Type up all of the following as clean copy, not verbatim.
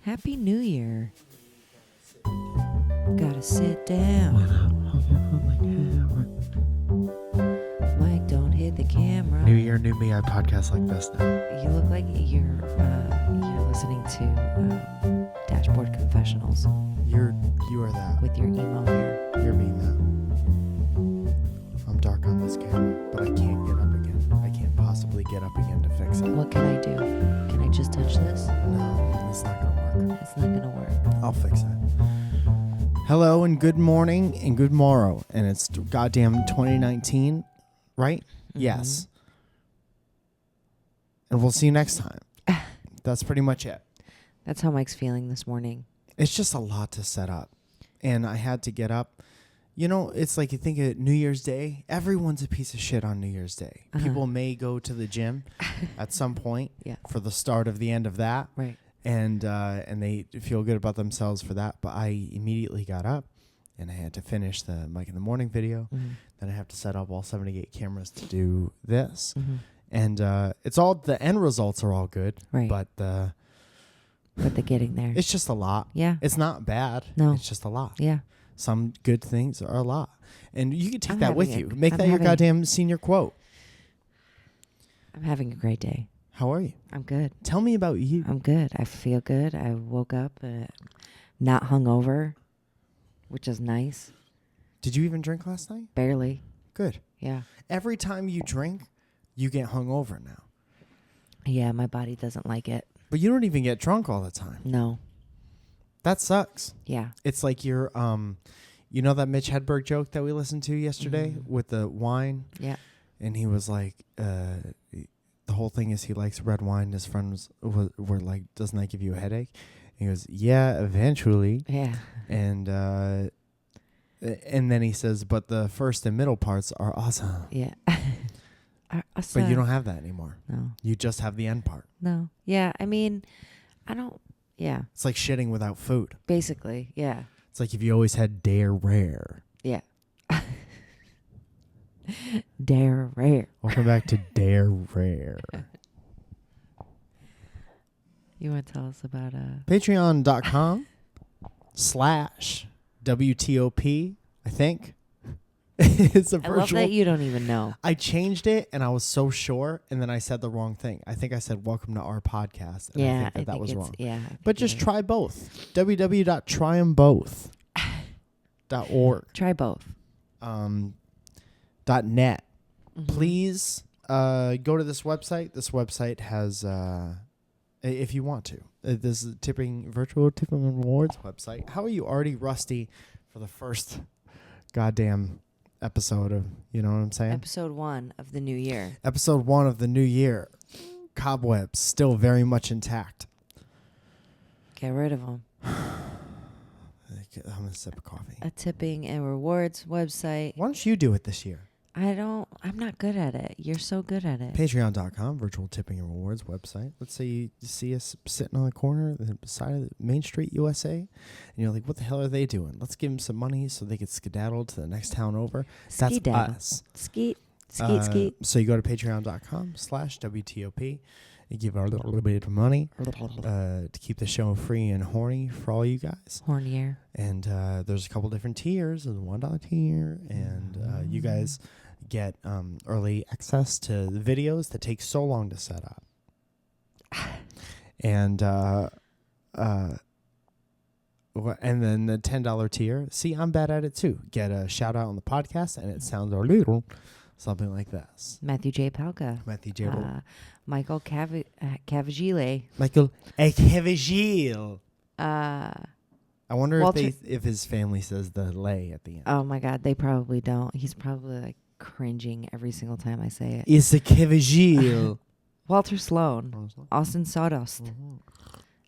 Happy New Year. Gotta sit down. Mike, don't hit the camera. New Year, new me. I podcast like this now. You look like you're listening to Dashboard Confessionals You are that. with your emo hair. You're being that. I'm dark on this camera, but I can't get up again. I can't possibly get up again to fix it. What can I do? Can I just touch this? No, it's not gonna work. It's not gonna work. I'll fix it. Hello and good morning and good morrow. And it's goddamn 2019, right? Mm-hmm. Yes. And we'll see you next time. That's pretty much it. That's how Mike's feeling this morning. It's just a lot to set up. And I had to get up. You know, it's like you think of New Year's Day. Everyone's a piece of shit on New Year's Day. Uh-huh. People may go to the gym at some point for the start of the end of that. Right. And they feel good about themselves for that. But I immediately got up and I had to finish the Mike in the Morning video. Mm-hmm. Then I have to set up all 78 cameras to do this. Mm-hmm. And it's all, the end results are all good. Right. But the getting there. it's just a lot. Yeah. It's not bad. No. It's just a lot. Yeah. Some good things are a lot. And you can take I'm that with having you. a- Make I'm that your having- goddamn senior quote. I'm having a great day. How are you? I'm good. Tell me about you. I'm good. I feel good. I woke up not hungover, which is nice. Did you even drink last night? Barely. Good. Yeah. Every time you drink, you get hungover now. Yeah, my body doesn't like it. But you don't even get drunk all the time. No. That sucks. Yeah. It's like you're, you know that Mitch Hedberg joke that we listened to yesterday with the wine? Yeah. And he was like, the whole thing is he likes red wine. His friends were like, doesn't that give you a headache? And he goes, yeah, eventually. Yeah. And then he says, but the first and middle parts are awesome. Yeah. But you don't have that anymore. No. You just have the end part. No. Yeah. I mean, I don't. Yeah. It's like shitting without food. Basically. Yeah. It's like if you always had dare rare. Yeah. Dare rare. Welcome back to Dare Rare. You want to tell us about Patreon.com/WTOP, I think. It's a I virtual. love that you don't even know. I changed it and I was so sure and then I said the wrong thing. I think I said welcome to our podcast. And Yeah. I think that was wrong. Yeah. But just try both. www.tryemboth.org. Try both. .net. Mm-hmm. Please go to this website. This website has, if you want to, this is virtual tipping rewards website. How are you already rusty for the first goddamn episode of, you know what I'm saying? Episode 1 of the new year. Episode 1 of the new year. Cobwebs still very much intact. Get rid of them. I'm going to sip of coffee. A tipping and rewards website. Why don't you do it this year? I'm not good at it. You're so good at it. Patreon.com, virtual tipping and rewards website. Let's say you see us sitting on the corner, the side of the Main Street, USA, and you're like, what the hell are they doing? Let's give them some money so they get skedaddle to the next town over. That's Skedaddle. us. Skeet. So you go to patreon.com/WTOP. You give a little bit of money to keep the show free and horny for all you guys. Hornier. And there's a couple different tiers. There's a $1 tier. And you guys get early access to the videos that take so long to set up. And then the $10 tier. See, I'm bad at it too. Get a shout out on the podcast, and it sounds a little something like this. Matthew J. Palka. Matthew J. Michael Cavagile. Michael Cavagile. Uh, I wonder Walter- if his family says the lay at the end. oh my God, they probably don't. He's probably like cringing every single time I say it. It's a Cavagile. Walter Sloan. Austin Sawdust.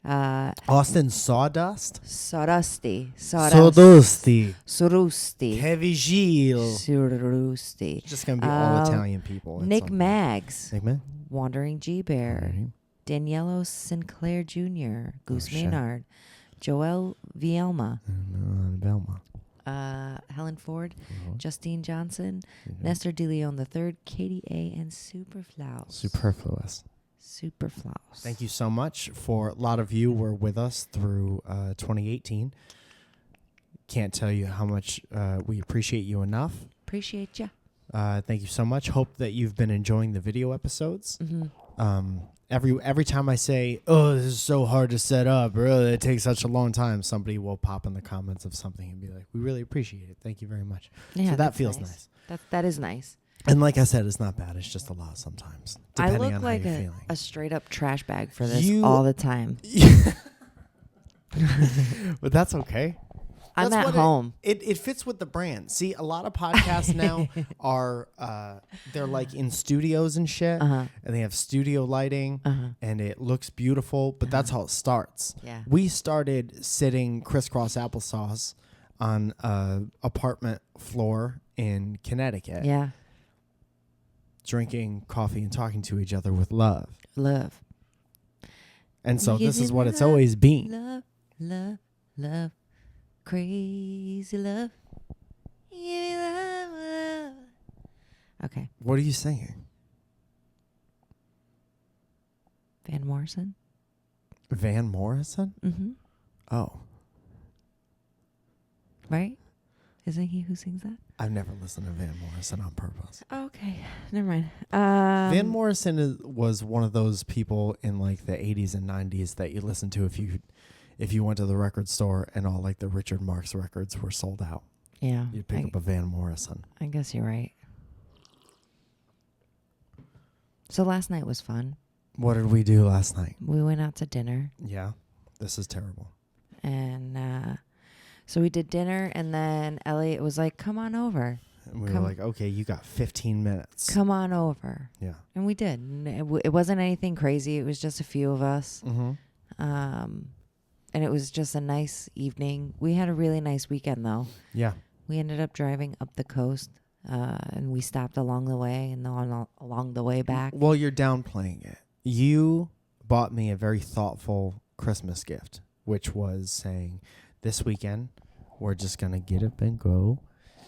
Austin Sawdust? Sawdusty. Sawdusty. Surusti. Cavagile. Surusti. It's just going to be all Italian people. Nick Maggs. Nick Maggs? Wandering G-Bear. Right. Daniello Sinclair Jr. Goose shit. Maynard. Joel Vielma. Velma. Helen Ford. Uh-huh. Justine Johnson. Mhm. Nestor De Leon III. Katie A. And Superflouse. Superfluous. Super floss. Thank you so much. For a lot of you were with us through 2018. Can't tell you how much we appreciate you enough. Appreciate ya. Thank you so much. Hope that you've been enjoying the video episodes. Mm-hmm. Every time I say, "Oh, this is so hard to set up," or "Oh, it takes such a long time," somebody will pop in the comments of something and be like, "We really appreciate it. Thank you very much." Yeah, so that feels nice. That is nice. And like I said, it's not bad. It's just a lot sometimes, I depending look on like how you're feeling. a straight up trash bag for this all the time. But that's okay. I'm at home. It fits with the brand. See, a lot of podcasts now are they're like in studios and shit, and they have studio lighting, and it looks beautiful. But that's how it starts. Yeah. We started sitting crisscross applesauce on a apartment floor in Connecticut. Yeah. Drinking coffee and talking to each other with love. Love. And so this is what it's always been. Love, love, love. Crazy love. Give me love, love. Okay. What are you singing? Van Morrison? Van Morrison? Mm-hmm. Oh. Right? Isn't he who sings that? I've never listened to Van Morrison on purpose. Okay. Never mind. Van Morrison was one of those people in like the 80s and 90s that you listen to if you went to the record store and all like the Richard Marx records were sold out. Yeah. You'd pick up a Van Morrison. I guess you're right. So last night was fun. What did we do last night? We went out to dinner. Yeah. This is terrible. And so we did dinner, and then Elliot was like, come on over. And we were like, okay, you got 15 minutes. Come on over. Yeah. And we did. And it wasn't anything crazy. It was just a few of us. Mm-hmm. And it was just a nice evening. We had a really nice weekend, though. Yeah. We ended up driving up the coast, and we stopped along the way and along the way back. Well, you're downplaying it. You bought me a very thoughtful Christmas gift, which was saying, this weekend, we're just going to get up and go,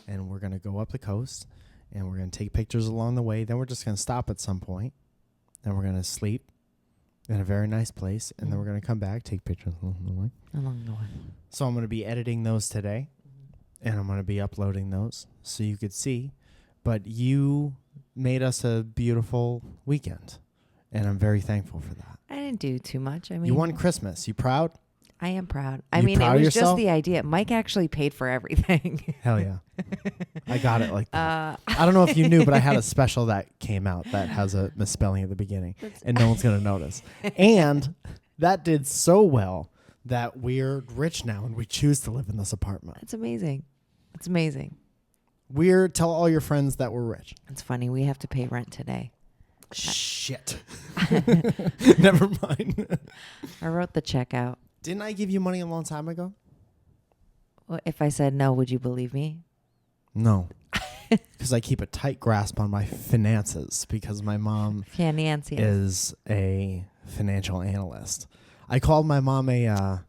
and we're going to go up the coast, and we're going to take pictures along the way. Then we're just going to stop at some point, and we're going to sleep in a very nice place, and then we're going to come back, take pictures along the way. Along the way. So I'm going to be editing those today, and I'm going to be uploading those so you could see. But you made us a beautiful weekend, and I'm very thankful for that. I didn't do too much. I mean, You won Christmas. You proud? I am proud. You I mean, proud it of was yourself? just the idea. Mike actually paid for everything. Hell yeah. I got it like that. I don't know if you knew, but I had a special that came out that has a misspelling at the beginning, and no one's going to notice. And that did so well that we're rich now, and we choose to live in this apartment. It's amazing. It's amazing. Tell all your friends that we're rich. It's funny. We have to pay rent today. Shit. Never mind. I wrote the check out. Didn't I give you money a long time ago? Well, if I said no, would you believe me? No. Because I keep a tight grasp on my finances because my mom Nancy is a financial analyst. I called my mom not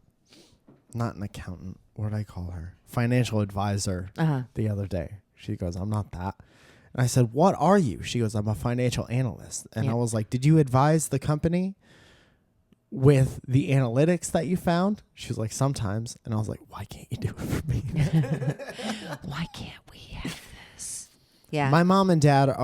an accountant. What did I call her? Financial advisor the other day. She goes, I'm not that. And I said, what are you? She goes, I'm a financial analyst. And I was like, did you advise the company with the analytics that you found? She was like, sometimes. And I was like, why can't you do it for me? Why can't we have this? Yeah. My mom and dad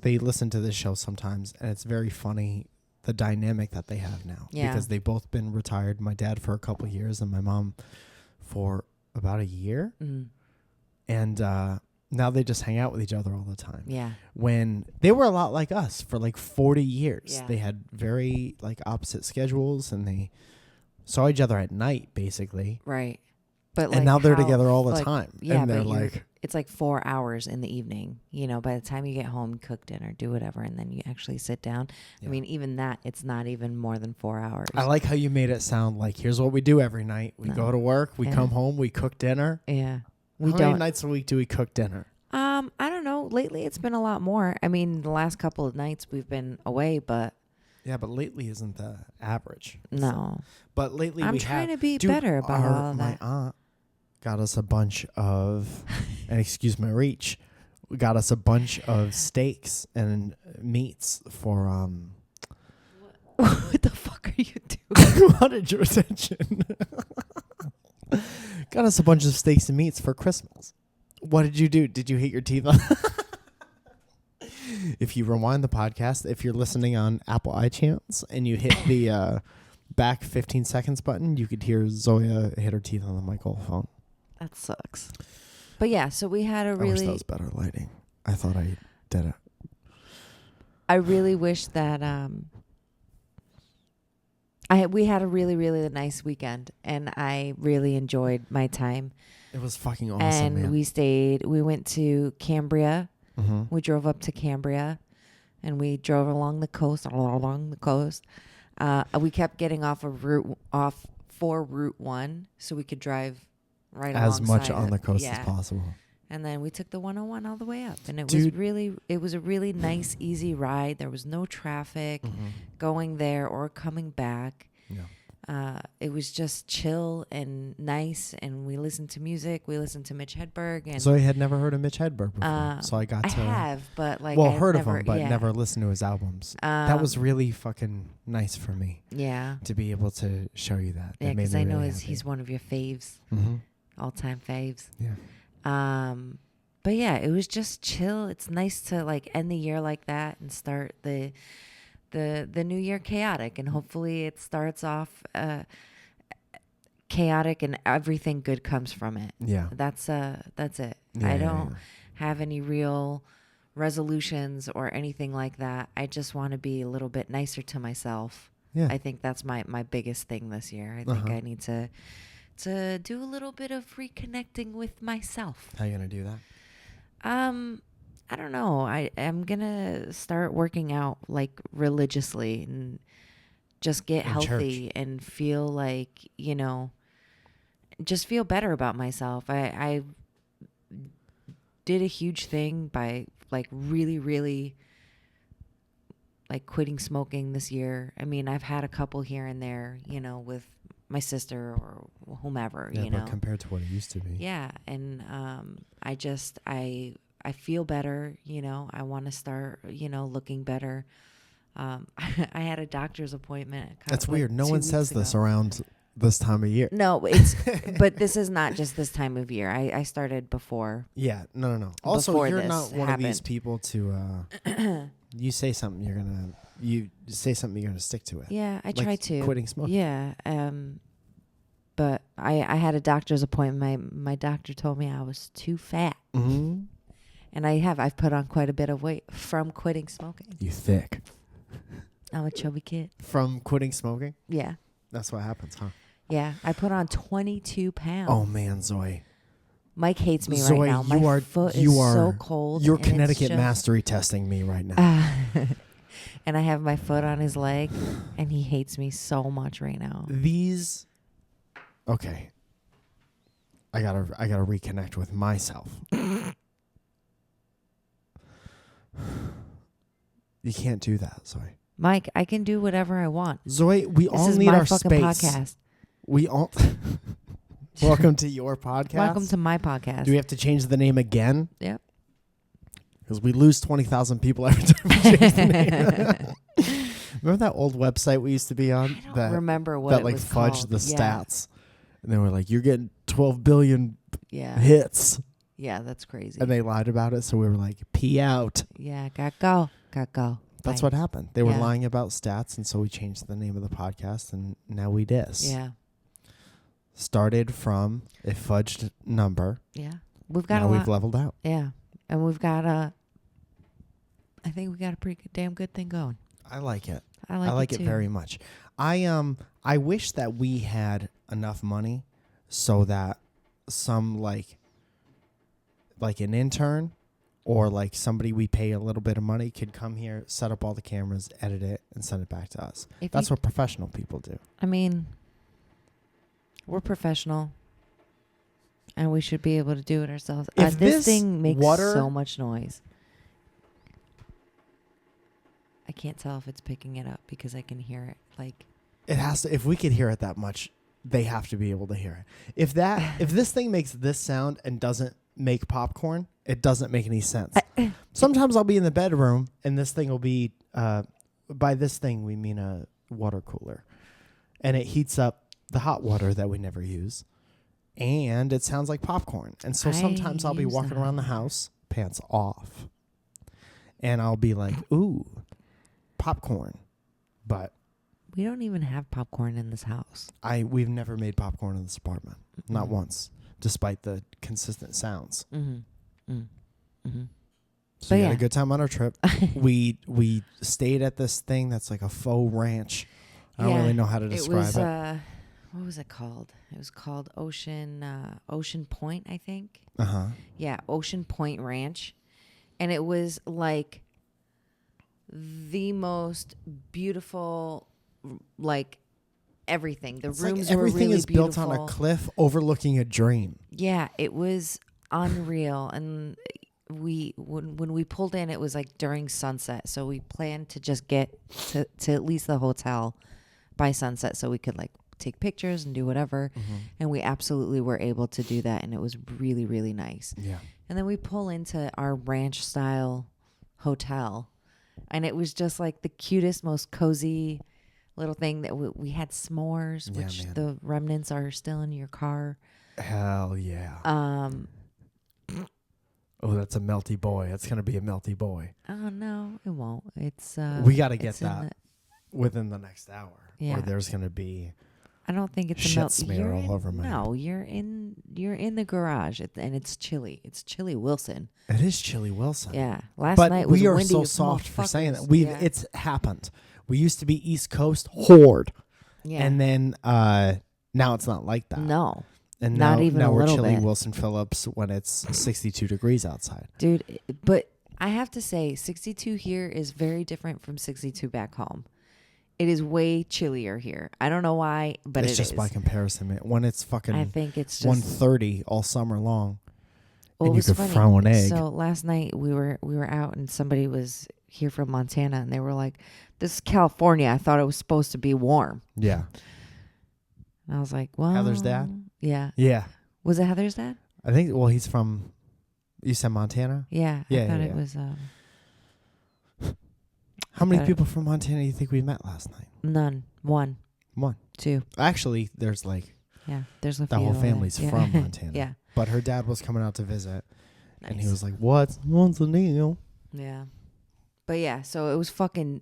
they listen to this show sometimes, and it's very funny the dynamic that they have now. Yeah. Because they've both been retired. My dad for a couple of years and my mom for about a year. Mm. And now they just hang out with each other all the time. Yeah. When they were a lot like us for like 40 years. Yeah. They had very like opposite schedules, and they saw each other at night basically. Right. But and now they're together all the time. Yeah, and they're but like, it's like 4 hours in the evening. You know, by the time you get home, cook dinner, do whatever, and then you actually sit down. Yeah. I mean, even that, it's not even more than 4 hours. I like how you made it sound like, here's what we do every night. We go to work, we come home, we cook dinner. Yeah. How many nights a week do we cook dinner? I don't know. Lately, it's been a lot more. I mean, the last couple of nights we've been away, but yeah, but lately isn't the average. no. But lately I'm trying to be better about all of that. My aunt got us a bunch of, and excuse my reach, we got us a bunch of steaks and meats for What the fuck are you doing? I wanted your attention. Got us a bunch of steaks and meats for Christmas. What did you do? Did you hit your teeth on? If you rewind the podcast, if you're listening on Apple iTunes and you hit the back 15 seconds button, you could hear Zoya hit her teeth on the microphone. That sucks. But yeah, so we had a I wish really. that was better lighting. I thought I did it. I really wish that we had a really, really nice weekend, and I really enjoyed my time. It was fucking awesome, And man. we went to Cambria. Mm-hmm. We drove up to Cambria, and we drove along the coast. We kept getting off for Route 1, so we could drive right As much alongside on it. the coast Yeah. as possible. And then we took the 101 all the way up, and it Dude. was a really nice, easy ride. There was no traffic going there or coming back. Yeah. It was just chill and nice, and we listened to music. We listened to Mitch Hedberg, and Zoe had never heard of Mitch Hedberg before, so I got I to have, but like, well, I've heard never, of him, but yeah. never listened to his albums. That was really fucking nice for me Yeah, to be able to show you that. yeah, because because I know he's one of your faves, all-time faves. Yeah. But yeah, it was just chill. It's nice to like end the year like that and start the new year chaotic, and hopefully it starts off chaotic and everything good comes from it. Yeah. That's it. Yeah, I don't have any real resolutions or anything like that. I just want to be a little bit nicer to myself. Yeah. I think that's my biggest thing this year. I think I need to do a little bit of reconnecting with myself. How you gonna do that? I don't know. I'm gonna start working out like religiously and just get In healthy church. and feel like, just feel better about myself. I did a huge thing by like really, really like quitting smoking this year. I mean, I've had a couple here and there, with my sister or whomever, Yeah, but compared to what it used to be. Yeah, and I feel better, I want to start, looking better. I had a doctor's appointment. That's weird. No one says this around this time of year. No, but this is not just this time of year. I started before. Yeah, no. Also, Before you're this not one of these happened. people to. You say something, you're gonna stick to it. Yeah, I Like try to. quitting smoking. Yeah, but I had a doctor's appointment. My doctor told me I was too fat, Mm-hmm. and I've put on quite a bit of weight from quitting smoking. You thick. I'm a chubby kid. From quitting smoking? Yeah, That's what happens, huh? yeah. I put on 22 pounds. Oh man, Zoe. Mike hates me Zoe, right now. My foot is so cold. You're and it's Connecticut just- mastery testing me right now. And I have my foot on his leg, and he hates me so much right now. Okay. I gotta reconnect with myself. You can't do that, Zoe. Mike, I can do whatever I want. Zoe, we This all is need my our fucking space. podcast. We all. Welcome to your podcast. Welcome to my podcast. Do we have to change the name again? Yep. Because we lose 20,000 people every time we change the name. Remember that old website we used to be on? I don't remember what that it like was fudged called. the Yeah. stats. And they were like, you're getting 12 billion Yeah. hits. Yeah, that's crazy. And they lied about it. So we were like, pee out. Yeah, gotta go. That's Bye. what happened. They were Yeah. lying about stats. And so we changed the name of the podcast. And now we dis. Yeah. Started from a fudged number. Yeah. We've got Now a lot. we've leveled out. Yeah. And we've got I think we got a pretty damn good thing going. I like it. I I like it it too. very much. I wish that we had enough money so that some like an intern or like somebody we pay a little bit of money could come here, set up all the cameras, edit it, and send it back to us. If That's you- what professional people do. I mean, we're professional, and we should be able to do it ourselves. If This this thing makes water- so much noise. I can't tell if it's picking it up because I can hear it. Like, It has to. If we could hear it that much, they have to be able to hear it. If this thing makes this sound and doesn't make popcorn, it doesn't make any sense. Sometimes I'll be in the bedroom and this thing will be. By this thing we mean water cooler. And it heats up the hot water that we never use. And it sounds like popcorn. And so sometimes I'll be use walking that. around the house, pants off. And I'll be like, ooh, popcorn. But We don't even have popcorn in this house. we've never made popcorn in this apartment. Not Mhm. once, despite the consistent sounds. Mm-hmm. Mm-hmm. So But we had yeah. a good time on our trip. we stayed at this thing that's like a faux ranch. I don't really know how to describe it. What was it called? It was called Ocean Point, I think. Uh-huh. Yeah, Ocean Point Ranch. And it was like the most beautiful, like everything. The It's rooms like everything were really is beautiful. built on a cliff overlooking a dream. Yeah, it was unreal. And when we pulled in, it was like during sunset. So we planned to just get to at least the hotel by sunset so we could like take pictures and do whatever. And we absolutely were able to do that. And it was really, really nice. Yeah. And then we pull into our ranch style hotel. And it was just like the cutest, most cozy little thing that we had s'mores, Yeah, which man. the remnants are still in your car. Hell yeah. Oh, that's a melty boy. That's going to be a melty boy. Oh no, it won't. It's We got to get it's in that within the next hour. Yeah. Or there's going to be I don't think it's shit a melt. smear all over my No, you're in the garage and it's chilly. It's chilly Wilson. It is Chili Wilson. Yeah, last But night was we are windy so as soft for saying that. motherfuckers. It's happened. We used to be East Coast horde. Yeah. And then now it's not like that. No, And not now, even now a we're little chilling bit. Wilson Phillips when it's 62 degrees outside. dude. But I have to say, 62 here is very different from 62 back home. It is way chillier here. I don't know why, but It's just by comparison, man. When it's I fucking think it's just 130 all summer long, Well, and it you was could funny. fry an egg. So last night we were out and somebody was here from Montana and they were like, "This is California. I thought it was supposed to be warm." Yeah. And I was like, "Well, Heather's dad? Yeah. Yeah. Was it Heather's dad? I think, well, he's from, you said Montana? Yeah. Yeah, I thought yeah, it yeah. was How many thought- people from Montana do you think we met last night? none. One, One. two. Actually, there's like, Yeah. There's a the few whole over there. family's Yeah. from Montana. Yeah. But her dad was coming out to visit, and he Nice. was like, what's the deal? Yeah. But yeah, so it was fucking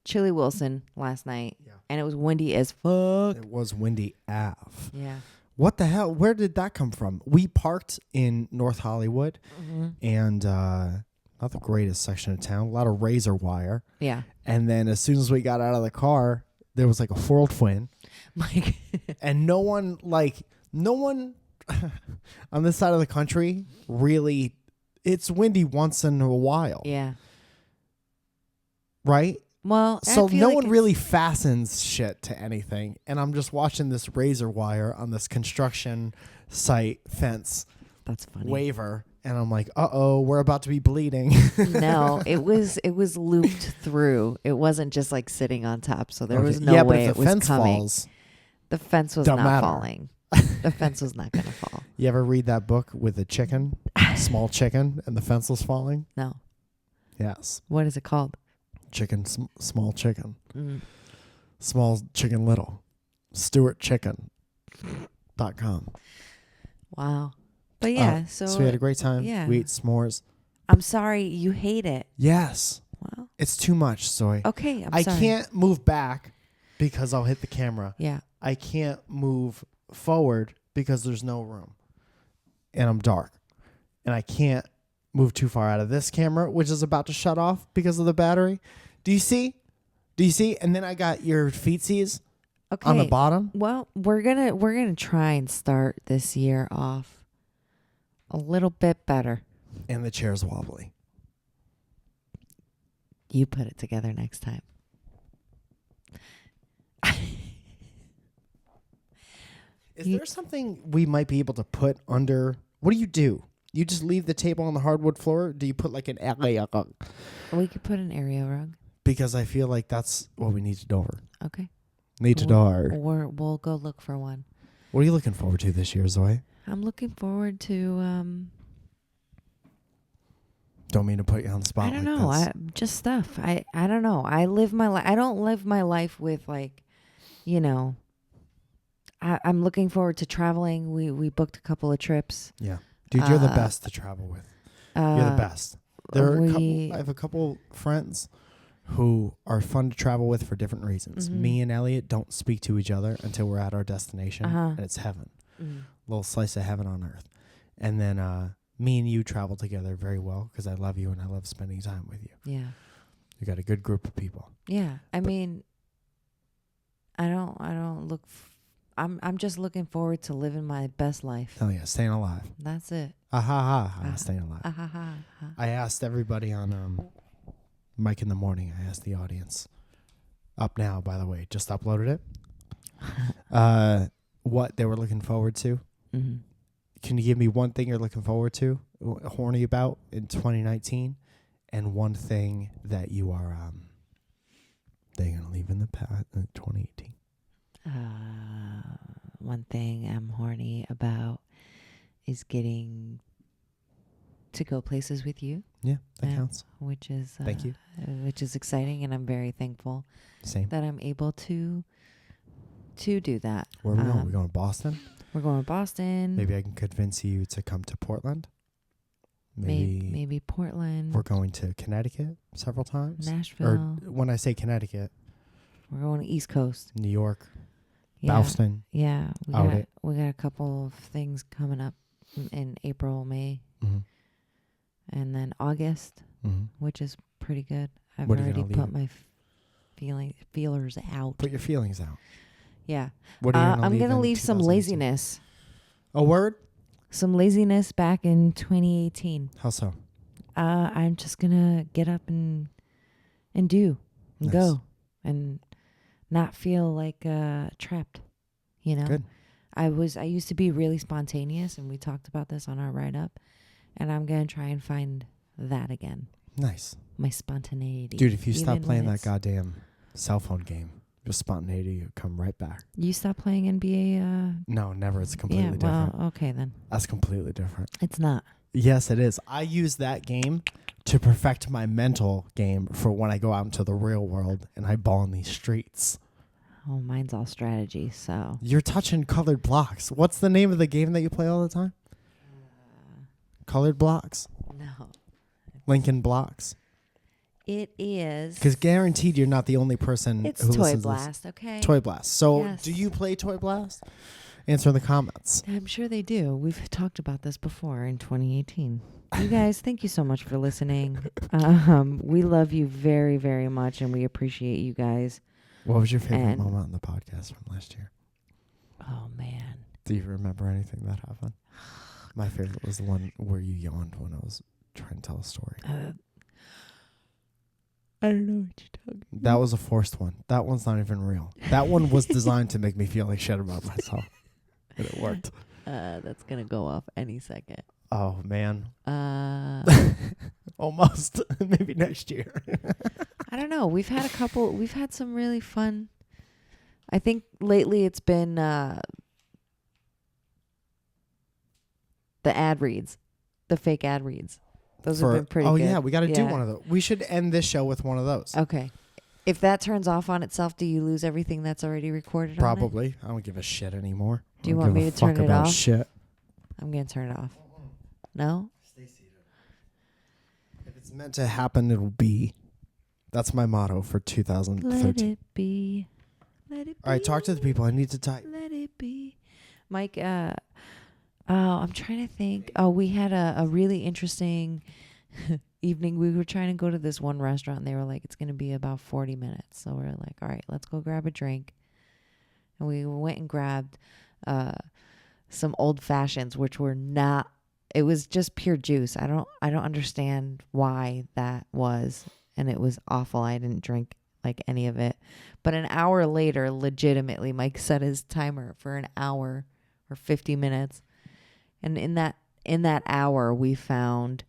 chilly Wilson last night. Yeah. And it was windy as fuck. It was windy AF. Yeah. What the hell? Where did that come from? We parked in North Hollywood, and not the greatest section of town. A lot of razor wire. Yeah. And then as soon as we got out of the car, there was like a whirlwind, Mike. and no one on this side of the country really. It's windy once in a while, Yeah. right? Well, I So feel no like one it's- really fastens shit to anything, and I'm just watching this razor wire on this construction site fence That's funny. waiver, and I'm like, uh-oh, we're about to be bleeding. No, it was looped through. It wasn't just like sitting on top, so there was no yeah, way but it if the was fence coming. falls, The fence was don't not matter. falling. The fence was not going to fall. you ever read that book with a chicken, small chicken, and the fence was falling? No. Yes. What is it called? Chicken, small chicken. Mm. Small chicken little. StewartChicken.com. Wow. But yeah, So we had a great time. yeah. We ate s'mores. I'm sorry you hate it. Yes. Well, It's too much, Zoe. okay. I sorry. can't move back because I'll hit the camera. Yeah. I can't move forward because there's no room. And I'm dark. And I can't move too far out of this camera, which is about to shut off because of the battery. Do you see? And then I got your feetsies Okay. on the bottom. Well, we're gonna try and start this year off a little bit better. And the chair's wobbly. You put it together next time. Is there something we might be able to put under? What do? You just leave the table on the hardwood floor? Do you put like an area? We could put an area rug. Because I feel like that's what we need to do. Okay. Need to do. Or we'll go look for one. What are you looking forward to this year, Zoe? I'm looking forward to Don't mean to put you on the spot. I don't like know. this. Just stuff. I don't know. I live my life. I don't live my life with like, you know, I'm looking forward to traveling. We booked a couple of trips. Yeah. Dude, you're the best to travel with. You're the best. I have a couple friends who are fun to travel with for different reasons. Mm-hmm. Me and Elliot don't speak to each other until we're at our destination, and it's heaven. Mm-hmm. Little slice of heaven on earth. And then me and you travel together very well because I love you and I love spending time with you. Yeah. You got a good group of people. Yeah. I mean, I don't look. I'm just looking forward to living my best life. Hell yeah, staying alive. That's it. Staying alive. I asked everybody on Mike in the Morning. I asked the audience. Up now, by the way. Just uploaded it. What they were looking forward to. Mm-hmm. Can you give me one thing you're looking forward to, horny about in 2019, and one thing that you are they're gonna leave in the past in 2018? One thing I'm horny about is getting to go places with you. Yeah, that counts. Which is thank you. Which is exciting, and I'm very thankful that I'm able to do that. Where are we going? We're going to Boston. We're going to Boston. Maybe I can convince you to come to Portland. Maybe Portland. We're going to Connecticut several times. Nashville. Or when I say Connecticut, we're going to East Coast. New York. Yeah. Boston. Yeah. We got a couple of things coming up in April, May. Mm-hmm. And then August, which is pretty good. I've already put my feelers out. Put your feelings out. Yeah. What are you I'm going to leave some laziness. A word? Some laziness back in 2018. How so? I'm just going to get up and do and go and not feel like trapped, you know? Good. I used to be really spontaneous, and we talked about this on our write up, and I'm going to try and find that again. Nice. My spontaneity. Dude, if you stop playing that goddamn cell phone game, your spontaneity will come right back. You stop playing NBA? No, never. It's completely different. Okay then. That's completely different. It's not. Yes, it is. I use that game to perfect my mental game for when I go out into the real world and I ball in these streets. Oh, mine's all strategy, so. You're touching colored blocks. What's the name of the game that you play all the time? Colored blocks? No. Lincoln Blocks? It is. Because guaranteed you're not the only person it's who Toy Blast, okay? Toy Blast. So yes. Do you play Toy Blast? Answer in the comments. I'm sure they do. We've talked about this before in 2018. You guys, thank you so much for listening. We love you very, very much, and we appreciate you guys. What was your favorite moment on the podcast from last year? Oh, man. Do you remember anything that happened? My favorite was the one where you yawned when I was trying to tell a story. I don't know what you're talking about. That was a forced one. That one's not even real. That one was designed to make me feel like shit about myself. And it worked. That's going to go off any second. Oh, man. Almost. Maybe next year. I don't know. We've had some really fun. I think lately it's been the ad reads, the fake ad reads. Those have been pretty good. Oh, yeah. We got to do one of those. We should end this show with one of those. Okay. If that turns off on itself, do you lose everything that's already recorded? Probably. I don't give a shit anymore. Do you want me to turn it off? Shit. I'm going to turn it off. No? Stay seated. If it's meant to happen, it'll be. That's my motto for 2013. Let it be. Let it be. All right, talk to the people. I need to type. Let it be. Mike, I'm trying to think. Oh, we had a really interesting evening. We were trying to go to this one restaurant, and they were like, it's going to be about 40 minutes. So we're like, all right, let's go grab a drink. And we went and grabbed some old fashions, which were not, it was just pure juice. I don't understand why that was. And it was awful. I didn't drink like any of it. But an hour later, legitimately, Mike set his timer for an hour or 50 minutes. And in that hour, we found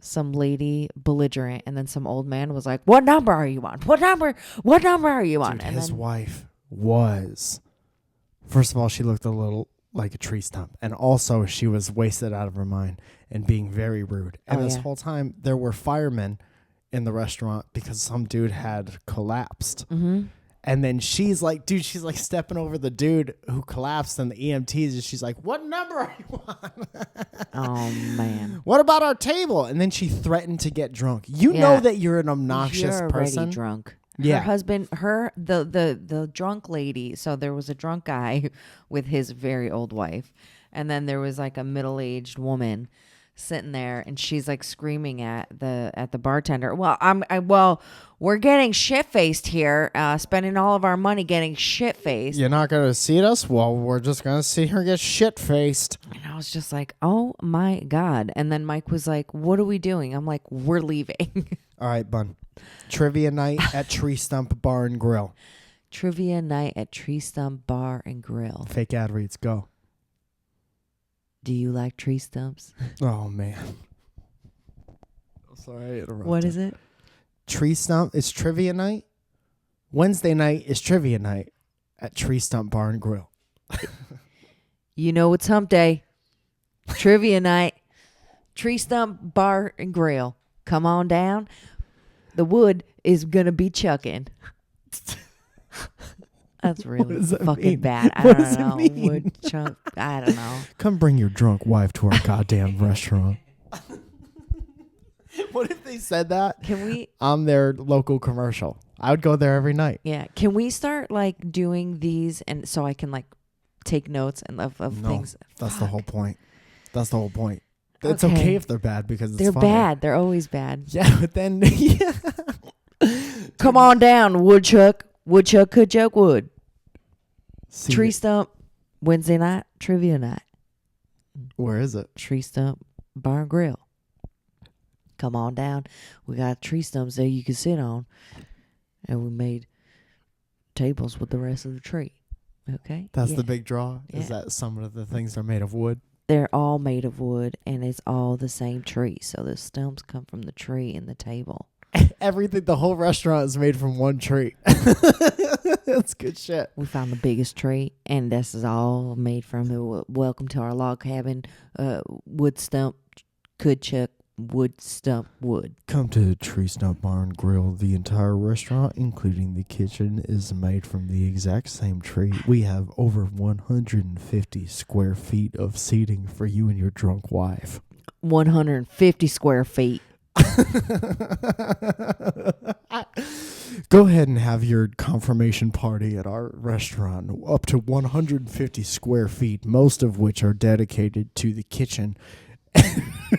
some lady belligerent, and then some old man was like, "What number are you on? What number are you on?" Dude, and his wife was. First of all, she looked a little like a tree stump. And also she was wasted out of her mind and being very rude. And this whole time there were firemen in the restaurant because some dude had collapsed. Mm-hmm. And then she's like stepping over the dude who collapsed and the EMTs, and she's like, what number are you on? Oh, man. What about our table? And then she threatened to get drunk. You know that you're an obnoxious you're person. already drunk. Yeah. Her husband, the drunk lady. So there was a drunk guy with his very old wife. And then there was like a middle-aged woman sitting there, and she's like screaming at the bartender. Well, we're getting shit-faced here, spending all of our money getting shit-faced. You're not going to seat us? Well, we're just going to see her get shit-faced. And I was just like, oh my God. And then Mike was like, what are we doing? I'm like, we're leaving. All right, Bun. Trivia night at Tree Stump Bar and Grill. Trivia night at Tree Stump Bar and Grill. Fake ad reads, go. Do you like tree stumps? Oh, man. Sorry, I interrupted. What is it? Tree Stump is trivia night. Wednesday night is trivia night at Tree Stump Bar and Grill. You know it's hump day. Trivia night. Tree Stump Bar and Grill. Come on down. The wood is going to be chucking. That's really fucking bad. I don't know. Wood chunk. I don't know. Come bring your drunk wife to our goddamn restaurant. What if they said that? Can we? On their local commercial. I would go there every night. Yeah. Can we start like doing these and so I can like take notes and of things? That's the whole point. That's the whole point. It's okay if they're bad because it's they're funny. bad. They're always bad. Yeah, but then Come on down, woodchuck. Woodchuck could chuck wood. See Tree it. Stump Wednesday night trivia night. Where is it? Tree Stump Bar and Grill. Come on down. We got tree stumps there you can sit on. And we made tables with the rest of the tree. Okay? That's the big draw? Yeah. Is that some of the things are made of wood? They're all made of wood, and it's all the same tree. So the stumps come from the tree and the table. Everything, the whole restaurant is made from one tree. That's good shit. We found the biggest tree, and this is all made from the welcome to our log cabin. Wood stump, could chuck, wood stump, wood. Come to Tree Stump Bar and Grill. The entire restaurant, including the kitchen, is made from the exact same tree. We have over 150 square feet of seating for you and your drunk wife. 150 square feet. Go ahead and have your confirmation party at our restaurant. Up to 150 square feet, most of which are dedicated to the kitchen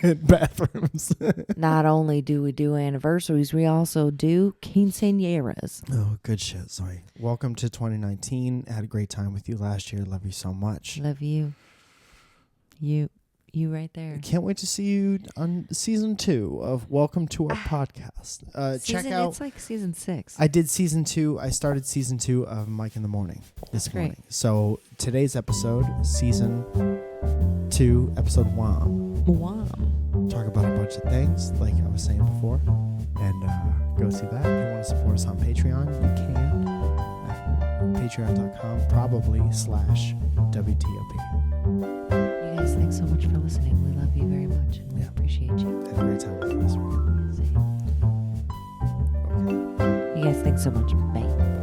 and bathrooms. Not only do we do anniversaries, we also do quinceañeras. Oh, good shit, Zoe. Welcome to 2019. Had a great time with you last year. Love you so much. Love you. You right there. Can't wait to see you on season 2 of Welcome to Our Podcast. Check out. It's like season 6. I did season 2. I started season 2 of Mike in the Morning this morning. So today's episode, season 2, episode 1. Wow. Talk about a bunch of things, like I was saying before, and go see that. If you want to support us on Patreon, you can at patreon.com, probably/WTOP. You guys, thanks so much for listening. We love you very much, and we appreciate you. Had a great time with you this week. Okay. You guys, thanks so much. Bye.